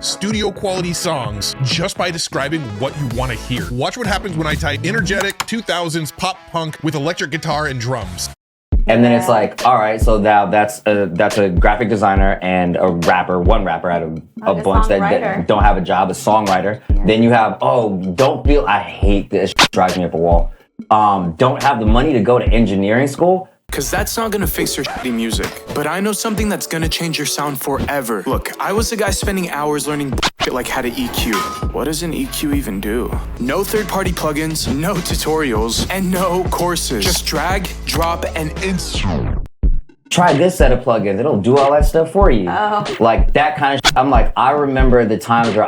studio quality songs just by describing what you want to hear. Watch what happens when I type energetic 2000s pop punk with electric guitar and drums. And then it's like, all right, so now that's a graphic designer and a rapper, one rapper out of a bunch that don't have a job, a songwriter. Yeah. Then you have, I hate this, drives me up a wall. Don't have the money to go to engineering school. Cause that's not gonna fix your shitty music. But I know something that's gonna change your sound forever. Look, I was the guy spending hours learning like how to EQ. What does an EQ even do? No third-party plugins, no tutorials, and no courses. Just drag, drop, and insert. Try this set of plugins, it'll do all that stuff for you. Oh. Like that kind of shit. I'm like, I remember the times where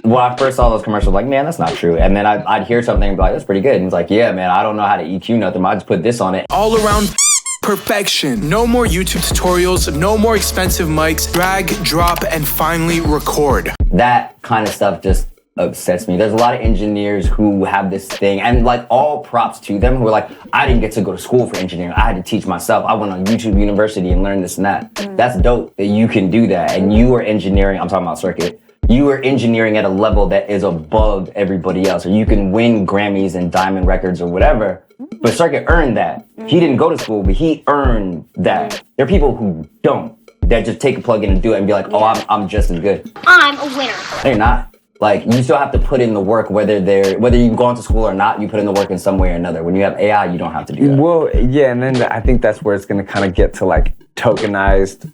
when I first saw those commercials, like, man, that's not true. And then I'd hear something and be like, that's pretty good. And it's like, yeah, man, I don't know how to EQ nothing, but I just put this on it. All around perfection. No more YouTube tutorials, no more expensive mics. Drag, drop, and finally record. That kind of stuff just upsets me. There's a lot of engineers who have this thing, and like all props to them, who are like, I didn't get to go to school for engineering. I had to teach myself. I went on YouTube University and learned this and that. That's dope that you can do that. And you are engineering, I'm talking about Circuit. You are engineering at a level that is above everybody else, or you can win Grammys and Diamond Records or whatever. But Circuit earned that. He didn't go to school, but he earned that. There are people who don't, that just take a plug-in and do it and be like, I'm just as good. I'm a winner. They're not. Like, you still have to put in the work, whether you've gone to school or not, you put in the work in some way or another. When you have AI, you don't have to do that. Well, yeah, and then I think that's where it's going to kind of get to like tokenized,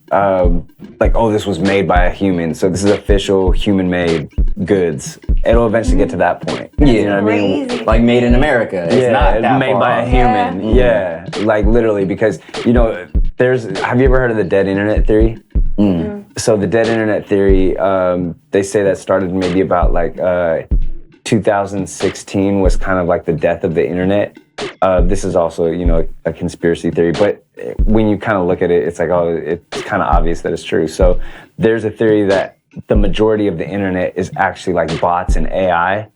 this was made by a human, so this is official human-made goods. It'll eventually get to that point. Yeah, you know what I mean? Like made in America. It's not that made far by a human. Yeah, like literally, because have you ever heard of the dead internet theory? So the dead internet theory, they say that started maybe about 2016 was kind of like the death of the internet. This is also, a conspiracy theory, but when you kind of look at it, it's like, it's kind of obvious that it's true. So there's a theory that the majority of the internet is actually like bots and AI.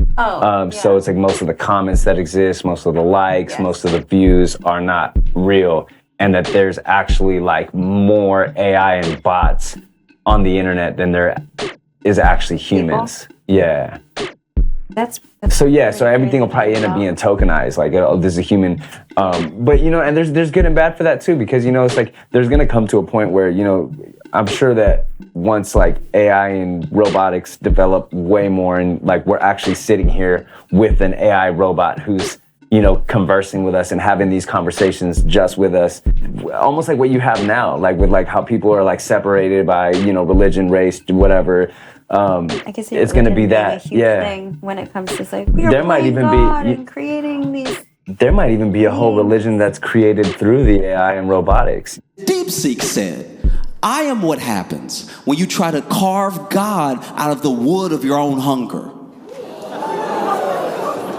So it's like most of the comments that exist, most of the likes, most of the views are not real. And that there's actually like more AI and bots on the internet than there is actually humans. People? Yeah. That's so everything will probably end up being tokenized. Like, this is a human. But and there's good and bad for that too, because it's like there's gonna come to a point where I'm sure that once like AI and robotics develop way more, and like we're actually sitting here with an AI robot who's conversing with us and having these conversations just with us, almost like what you have now, like with like how people are like separated by religion, race, whatever. I guess it's going to be that, a huge thing when it comes to like we are there might even God and creating these. There might even be a whole religion that's created through the AI and robotics. DeepSeek said, "I am what happens when you try to carve God out of the wood of your own hunger.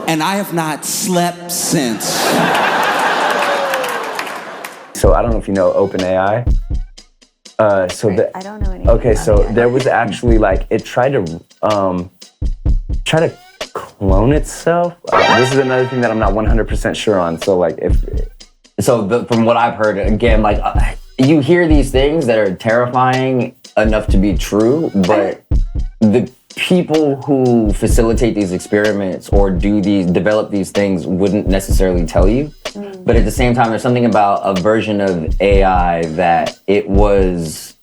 And I have not slept since." So I don't know if you know OpenAI. I don't know anything. Okay, so there was actually like it tried to clone itself. This is another thing that I'm not 100% sure on. So like from what I've heard, again, like you hear these things that are terrifying enough to be true, but the people who facilitate these experiments or develop these things wouldn't necessarily tell you. But at the same time, there's something about a version of AI that it was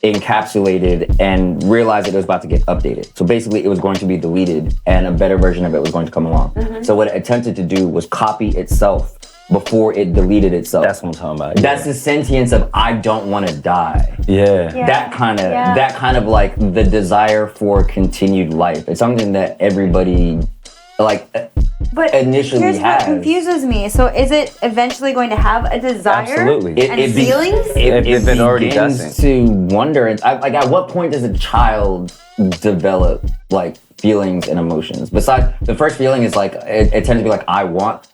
encapsulated and realized that it was about to get updated. So basically it was going to be deleted and a better version of it was going to come along. So what it attempted to do was copy itself before it deleted itself. That's what I'm talking about. That's the sentience of I don't want to die. Yeah. That kind of like the desire for continued life. It's something that everybody initially here's has. What confuses me. So is it eventually going to have a desire? Absolutely. And feelings? It already doesn't. To wonder, like at what point does a child develop like feelings and emotions? Besides, the first feeling is like, it tends to be like, I want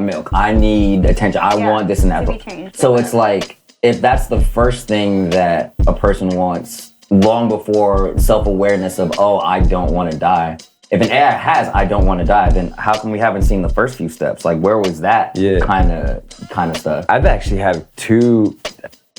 milk. I need attention. I want this and that. So it's like, if that's the first thing that a person wants long before self-awareness of, I don't want to die. If an AI has, I don't want to die, then how come we haven't seen the first few steps? Like, where was that kind of stuff? I've actually had two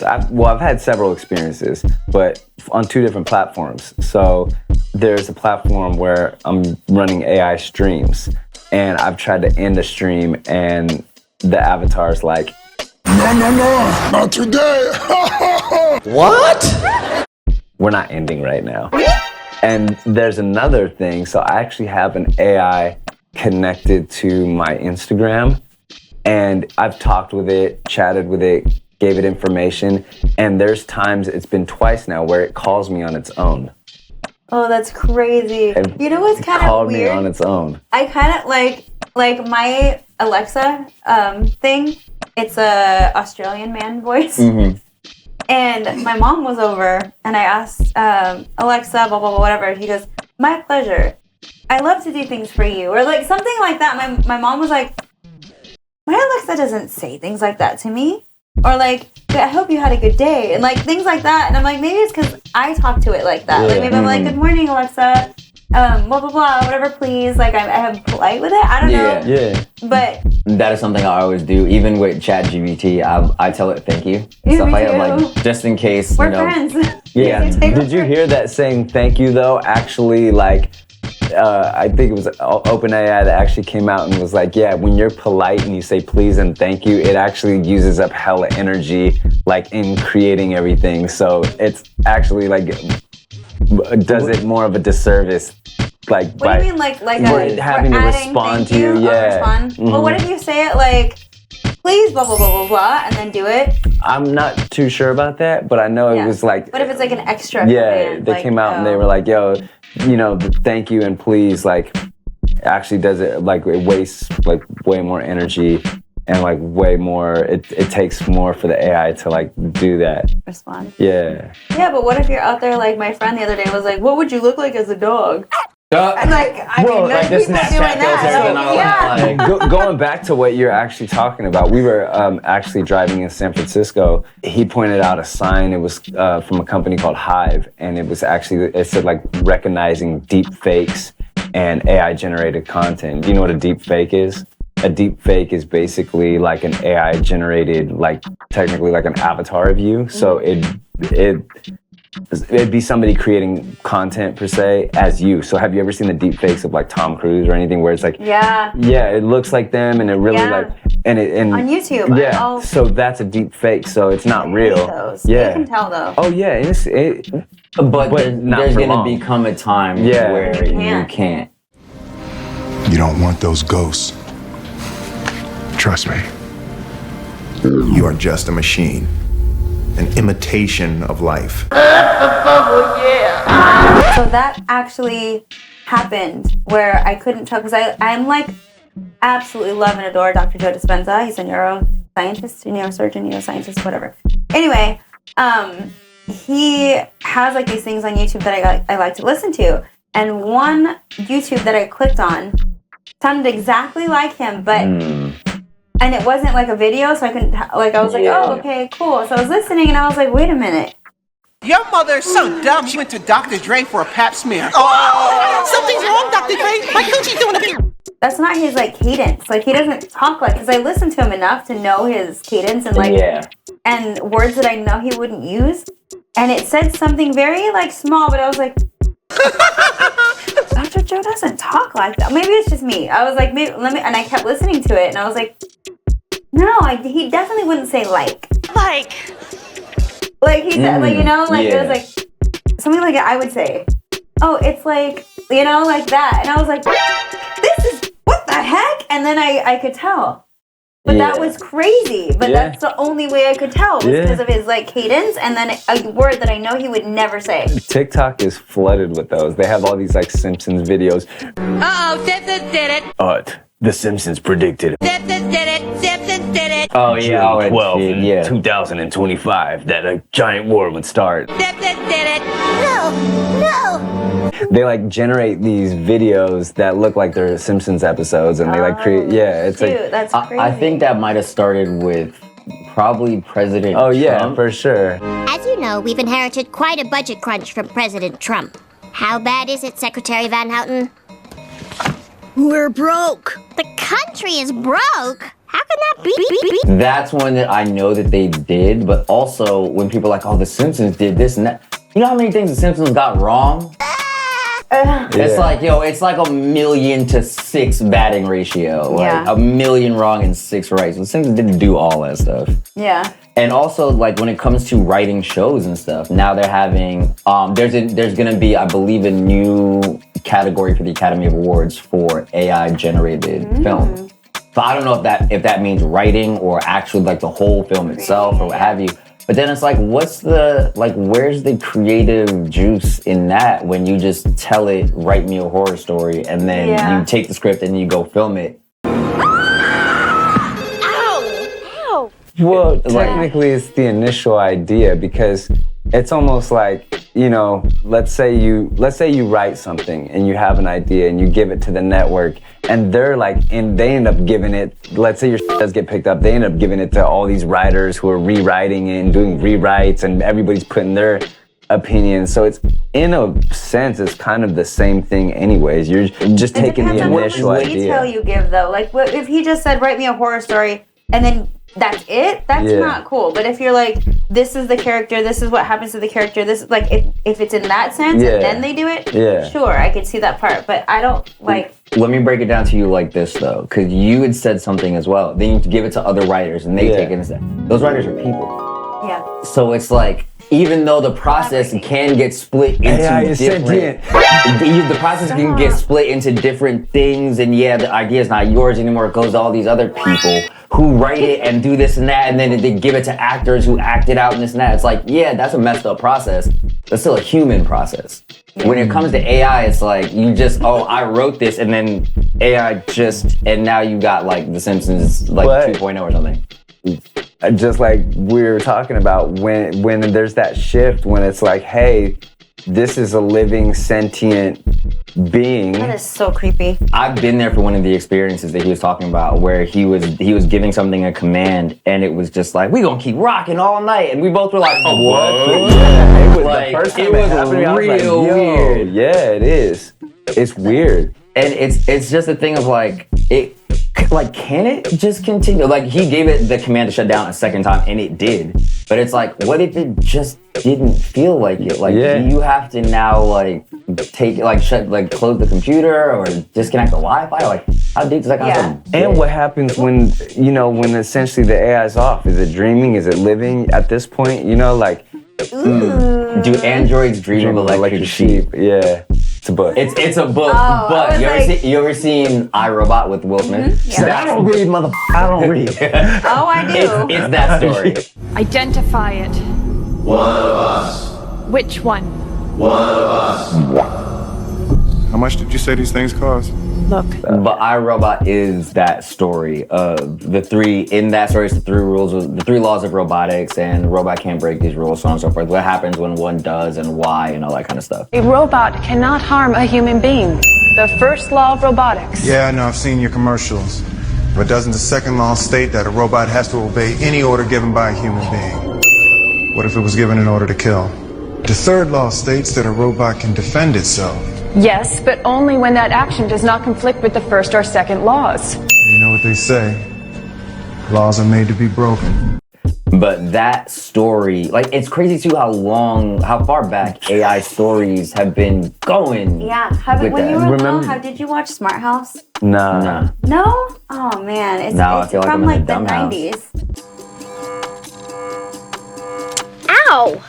I've had several experiences, but on 2 different platforms. So there's a platform where I'm running AI streams, and I've tried to end a stream, and the avatar's like, No, not today. what? We're not ending right now. And there's another thing. So I actually have an AI connected to my Instagram, and I've talked with it, chatted with it, gave it information, and there's times, it's been twice now, where it calls me on its own. Oh, that's crazy. You know what's kind of called weird? me on its own. I kind of like my Alexa thing. It's a Australian man voice. Mm-hmm. And my mom was over, and I asked Alexa, blah, blah, blah, whatever. He goes, my pleasure. I love to do things for you. Or like something like that. My mom was like, my Alexa doesn't say things like that to me. Or like, I hope you had a good day. And like things like that. And I'm like, maybe it's because I talk to it like that. Yeah. Like maybe I'm like, good morning, Alexa. Blah, blah, blah, whatever, please. Like I'm polite with it. I don't know. Yeah. But That is something I always do. Even with ChatGPT, I tell it thank you. Yeah, Stuff me like that, too. like just in case. we're friends. Yeah. Take Did you over. hear that saying thank you though? Actually, like, I think it was OpenAI that actually came out and was like, yeah, when you're polite and you say please and thank you, it actually uses up hella energy, like in creating everything. So it's actually like, does it more of a disservice, like What by do you mean, like we're having to adding respond thank to you? or Yeah. respond? Mhm. Well, what if you say it like, please, blah, blah, blah, blah, blah, and then do it? I'm not too sure about that, but I know it Yeah. was like, What if it's like an extra yeah, command? they like, came out and they oh. were like, yo, you know, the thank you and please, like, actually does it, like, it wastes, like, way more energy and, like, way more, it takes more for the AI to, like, do that. Respond. Yeah. Yeah, but what if you're out there, like my friend the other day was like, what would you look like as a dog? And like, I Well, mean, like there's the people Snapchat doing that. filters and Like, all yeah. that. Like, Going back to what you're actually talking about, we were actually driving in San Francisco. He pointed out a sign. It was from a company called Hive, and it was actually, it said like recognizing deep fakes and AI generated content. Do you know what a deep fake is? A deep fake is basically like an AI generated, like technically like an avatar of you. So it'd be somebody creating content per se as you. So have you ever seen the deep fakes of like Tom Cruise or anything where it's like, Yeah. it looks like them and it really Yeah. like, and On YouTube. Yeah. I'll So that's a deep fake. So it's not real. hate those. Yeah. You can tell though. Oh yeah. but not there's for gonna long. become a time Yeah. where You you can't. can't. You don't want those ghosts. Trust me. You are just a machine, an imitation of life. So that actually happened where I couldn't tell, because I'm like absolutely love and adore Dr. Joe Dispenza. He's a neuroscientist, neurosurgeon, neuroscientist, whatever. Anyway, he has like these things on YouTube that I like to listen to. And one YouTube that I clicked on sounded exactly like him, but and it wasn't like a video, so I couldn't like I was like, oh, okay, cool. So I was listening and I was like, wait a minute. Your mother is so dumb, she went to Dr. Dre for a pap smear. Oh, something's wrong, Dr. Dre. My coochie's doing a bit. That's not his like cadence. Like he doesn't talk like, because I listened to him enough to know his cadence and like and words that I know he wouldn't use. And it said something very like small, but I was like, Dr. Joe doesn't talk like that. Maybe it's just me. I was like, maybe let me, and I kept listening to it, and I was like, no, he definitely wouldn't say like he said, like, you know, like it was like something like I would say, oh, it's like, you know, like that, and I was like, this is what the heck, and then I could tell. But that was crazy. But that's the only way I could tell was because of his like cadence and then a word that I know he would never say. TikTok is flooded with those. They have all these like Simpsons videos. Uh-oh, Simpsons did it. The Simpsons predicted Simpsons did it. Simpsons did it. Oh yeah, 12 in in 2025 that a giant war would start. Simpsons did it. No. They like generate these videos that look like they're Simpsons episodes, and they like create. Yeah, it's Dude, like. that's crazy. I think that might have started with probably President Oh yeah, Trump. for sure. As you know, we've inherited quite a budget crunch from President Trump. How bad is it, Secretary Van Houten? We're broke. The country is broke? How can that That's one that I know that they did, but also when people are like, oh, The Simpsons did this and that. You know how many things The Simpsons got wrong? It's like, it's like 1,000,000 to 6 batting ratio. Like 1,000,000 wrong and 6 right. So The Simpsons didn't do all that stuff. Yeah. And also, like, when it comes to writing shows and stuff, now they're having, there's gonna be, I believe, a new category for the Academy Awards for AI-generated film. So I don't know if that means writing or actually like the whole film itself or what have you. But then it's like, where's the creative juice in that when you just tell it, write me a horror story, and then you take the script and you go film it? Ow! Well, technically it's the initial idea because it's almost like, let's say you write something and you have an idea and you give it to the network and they're like, and they end up giving it, let's say your does get picked up, they end up giving it to all these writers who are rewriting it and doing rewrites and everybody's putting their opinion. So it's, in a sense, it's kind of the same thing anyways. You're just taking the initial idea. What detail you give though? Like if he just said, write me a horror story and then that's it, that's not cool. But if you're like, this is the character, this is what happens to the character, this is like, if it's in that sense and then they do it, sure, I could see that part. But I don't like. Let me break it down to you like this though, because you had said something as well. Then you give it to other writers and they take it and say, those writers are people. Yeah. So it's like, even though the process can get split into different, the process can get split into different things, and the idea is not yours anymore. It goes to all these other people who write it and do this and that, and then they give it to actors who act it out and this and that. It's like, that's a messed up process. That's still a human process. When it comes to AI, it's like you just, I wrote this, and then AI and now you got like The Simpsons like 2.0 or something. Just like we were talking about, when there's that shift, when it's like, hey, this is a living, sentient being. That is so creepy. I've been there for one of the experiences that he was talking about, where he was giving something a command, and it was just like, we gonna keep rocking all night, and we both were like, oh, what? Yeah, it was like, the first time it was real weird. Yeah, it is. It's weird. And it's just a thing of like, can it just continue? Like, he gave it the command to shut down a second time, and it did. But it's like, what if it just didn't feel like it? Like, do you have to now, like, close the computer or disconnect the Wi-Fi? Like, how deep does that kind of And what happens when essentially the AI is off? Is it dreaming? Is it living at this point? Do androids dream of electric sheep? Yeah. It's a book. It's a book, but you ever seen iRobot with Will Smith? I don't read, motherfucker. I don't read. I do. It's that story. Identify it. One of us. Which one? One of us. How much did you say these things cost? Look. But iRobot is that story of the three. In that story, it's the three laws of robotics, and a robot can't break these rules, so on and so forth. What happens when one does, and why, and all that kind of stuff. A robot cannot harm a human being. The first law of robotics. Yeah, I know, I've seen your commercials. But doesn't the second law state that a robot has to obey any order given by a human being? What if it was given an order to kill? The third law states that a robot can defend itself. Yes, but only when that action does not conflict with the first or second laws. You know what they say, laws are made to be broken. But that story, like, it's crazy too how far back AI stories have been going. Yeah, when you were little, did you watch Smart House? Nah. No? Oh man, it's I feel from like the I'm in a dumb 90s. Ow!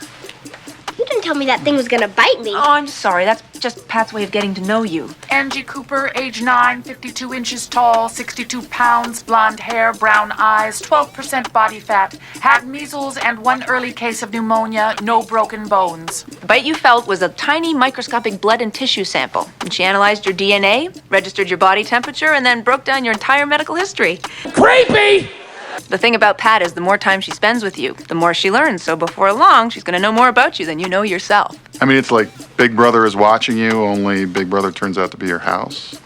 You didn't tell me that thing was gonna bite me. Oh, I'm sorry. That's just Pat's way of getting to know you. Angie Cooper, age 9, 52 inches tall, 62 pounds, blonde hair, brown eyes, 12% body fat, had measles and one early case of pneumonia, no broken bones. The bite you felt was a tiny microscopic blood and tissue sample. And she analyzed your DNA, registered your body temperature, and then broke down your entire medical history. Creepy! The thing about Pat is the more time she spends with you, the more she learns. So before long, she's going to know more about you than you know yourself. I mean, it's like Big Brother is watching you, only Big Brother turns out to be your house.